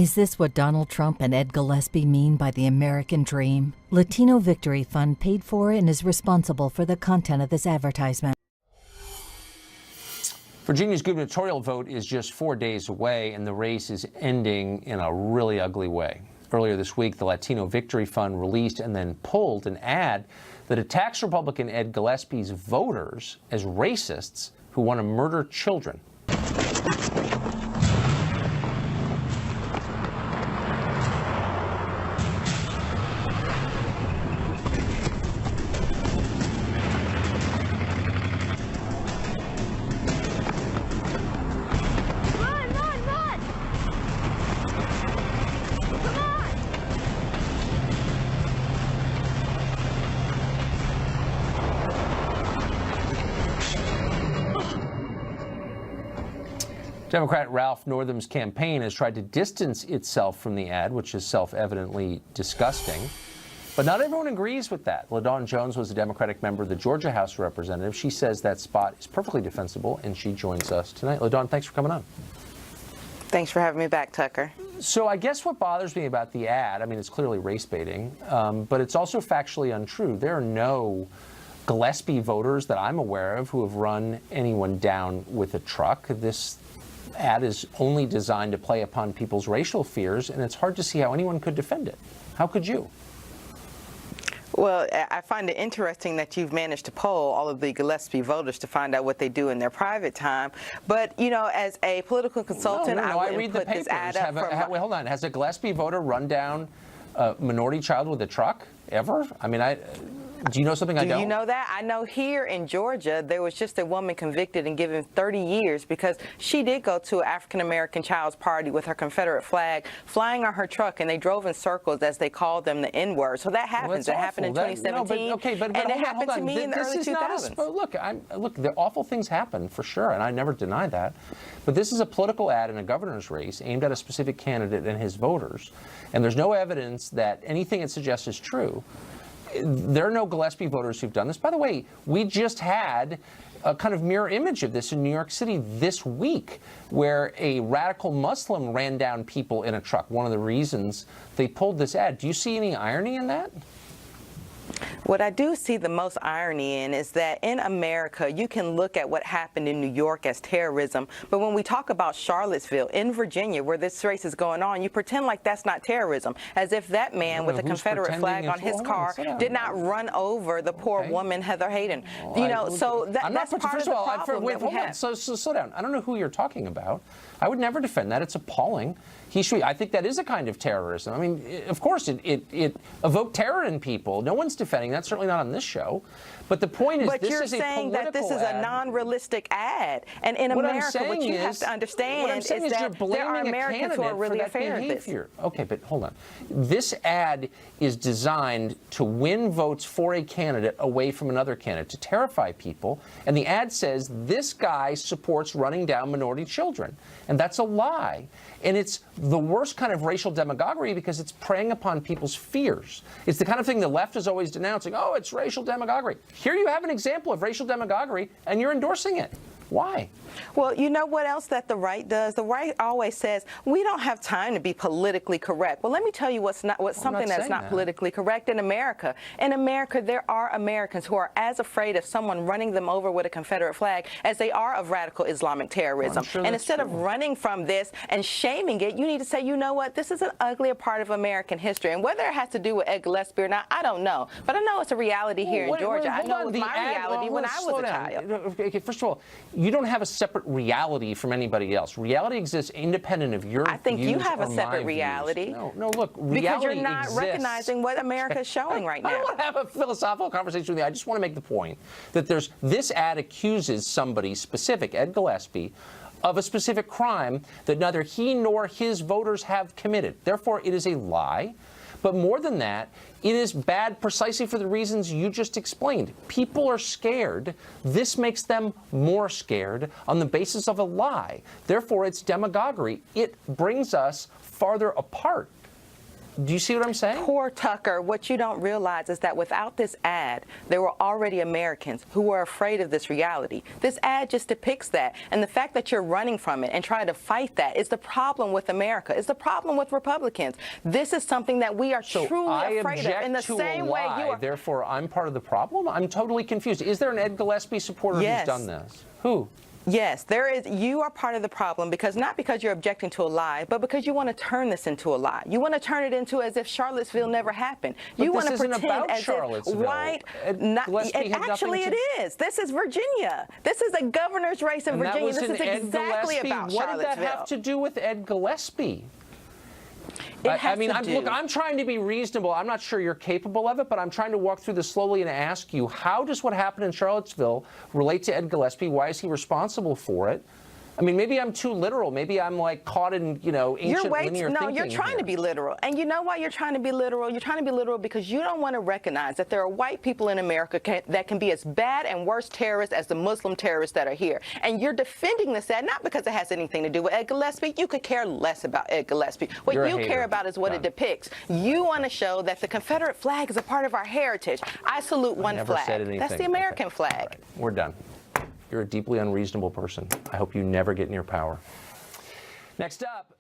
Is this what Donald Trump and Ed Gillespie mean by the American dream? Latino Victory Fund paid for and is responsible for the content of this advertisement. Virginia's gubernatorial vote is just 4 days away, and the race is ending in a really ugly way. Earlier this week, the Latino Victory Fund released and then pulled an ad that attacks Republican Ed Gillespie's voters as racists who want to murder children. Democrat Ralph Northam's campaign has tried to distance itself from the ad, which is self-evidently disgusting. But not everyone agrees with that. LaDawn Jones was a Democratic member of the Georgia House of Representatives. She says that spot is perfectly defensible, and she joins us tonight. LaDawn, thanks for coming on. Thanks for having me back, Tucker. So I guess what bothers me about the ad, I mean, it's clearly race baiting, but it's also factually untrue. There are no Gillespie voters that I'm aware of who have run anyone down with a truck. This ad is only designed to play upon people's racial fears, and it's hard to see how anyone could defend it. How could you? Well, I find it interesting that you've managed to poll all of the Gillespie voters to find out what they do in their private time. But, you know, as a political consultant, I read the papers. Wait, hold on. Has a Gillespie voter run down a minority child with a truck ever? I mean, do you know something I don't? Do you know that? I know here in Georgia, there was just a woman convicted and given 30 years because she did go to an African-American child's party with her Confederate flag flying on her truck, and they drove in circles as they called them the N-word. So that happens. It happened in 2017, and it happened to me in the early 2000s. Look, the awful things happen, for sure, and I never deny that. But this is a political ad in a governor's race aimed at a specific candidate and his voters, and there's no evidence that anything it suggests is true. There are no Gillespie voters who've done this. By the way, we just had a kind of mirror image of this in New York City this week, where a radical Muslim ran down people in a truck. One of the reasons they pulled this ad. Do you see any irony in that? What I do see the most irony in is that in America, you can look at what happened in New York as terrorism, but when we talk about Charlottesville, in Virginia, where this race is going on, you pretend like that's not terrorism, as if that man with a Confederate flag on his car did not run over the poor woman, Heather Hayden. You know, so that's part of the problem that we have. So slow down. I don't know who you're talking about. I would never defend that. It's appalling. I think that is a kind of terrorism. I mean, of course, it evoked terror in people. No one's defending that, certainly not on this show. But the point is, this is a political ad. But you're saying that this is a non-realistic ad. And in America, what you have to understand is that there are Americans who are really afraid of this. Okay, but hold on. This ad is designed to win votes for a candidate away from another candidate, to terrify people. And the ad says this guy supports running down minority children. And that's a lie. And it's the worst kind of racial demagoguery because it's preying upon people's fears. It's the kind of thing the left is always denouncing. Oh, it's racial demagoguery. Here you have an example of racial demagoguery, and you're endorsing it. Why? Well, you know what else that the right does? The right always says, we don't have time to be politically correct. Well, let me tell you what's something that's not politically correct in America. In America, there are Americans who are as afraid of someone running them over with a Confederate flag as they are of radical Islamic terrorism. And instead of running from this and shaming it, you need to say, you know what, this is an uglier part of American history. And whether it has to do with Ed Gillespie or not, I don't know. But I know it's a reality here in Georgia. I know it was my reality when I was a child. Okay, first of all, you don't have a separate reality from anybody else. Reality exists independent of your views. I think you have a separate reality. No, look, reality because you're not exists. Recognizing what America is showing right now. I don't want to have a philosophical conversation with you. I just want to make the point that this ad accuses somebody specific, Ed Gillespie, of a specific crime that neither he nor his voters have committed. Therefore, it is a lie. But more than that, it is bad precisely for the reasons you just explained. People are scared. This makes them more scared on the basis of a lie. Therefore, it's demagoguery. It brings us farther apart. Do you see what I'm saying? Poor Tucker. What you don't realize is that without this ad, there were already Americans who were afraid of this reality. This ad just depicts that. And the fact that you're running from it and trying to fight that is the problem with America. It's the problem with Republicans. This is something that we are truly afraid of in the same way you are. Therefore, I'm part of the problem? I'm totally confused. Is there an Ed Gillespie supporter who's done this? Who? Yes, there is. You are part of the problem not because you're objecting to a lie, but because you want to turn this into a lie. You want to turn it into as if Charlottesville never happened. You want to pretend as if white. Actually, it is. This is Virginia. This is a governor's race in Virginia. This is exactly about Charlottesville. What did that have to do with Ed Gillespie? I'm trying to be reasonable. I'm not sure you're capable of it, but I'm trying to walk through this slowly and ask you, how does what happened in Charlottesville relate to Ed Gillespie? Why is he responsible for it? I mean, maybe I'm too literal. Maybe I'm like caught in, ancient linear thinking. No, you're trying to be literal. And you know why you're trying to be literal? You're trying to be literal because you don't want to recognize that there are white people in America that can be as bad and worse terrorists as the Muslim terrorists that are here. And you're defending this ad not because it has anything to do with Ed Gillespie. You could care less about Ed Gillespie. What you care about is what it depicts. You want to show that the Confederate flag is a part of our heritage. I salute one flag. That's the American flag. Right. We're done. You're a deeply unreasonable person. I hope you never get near power. Next up.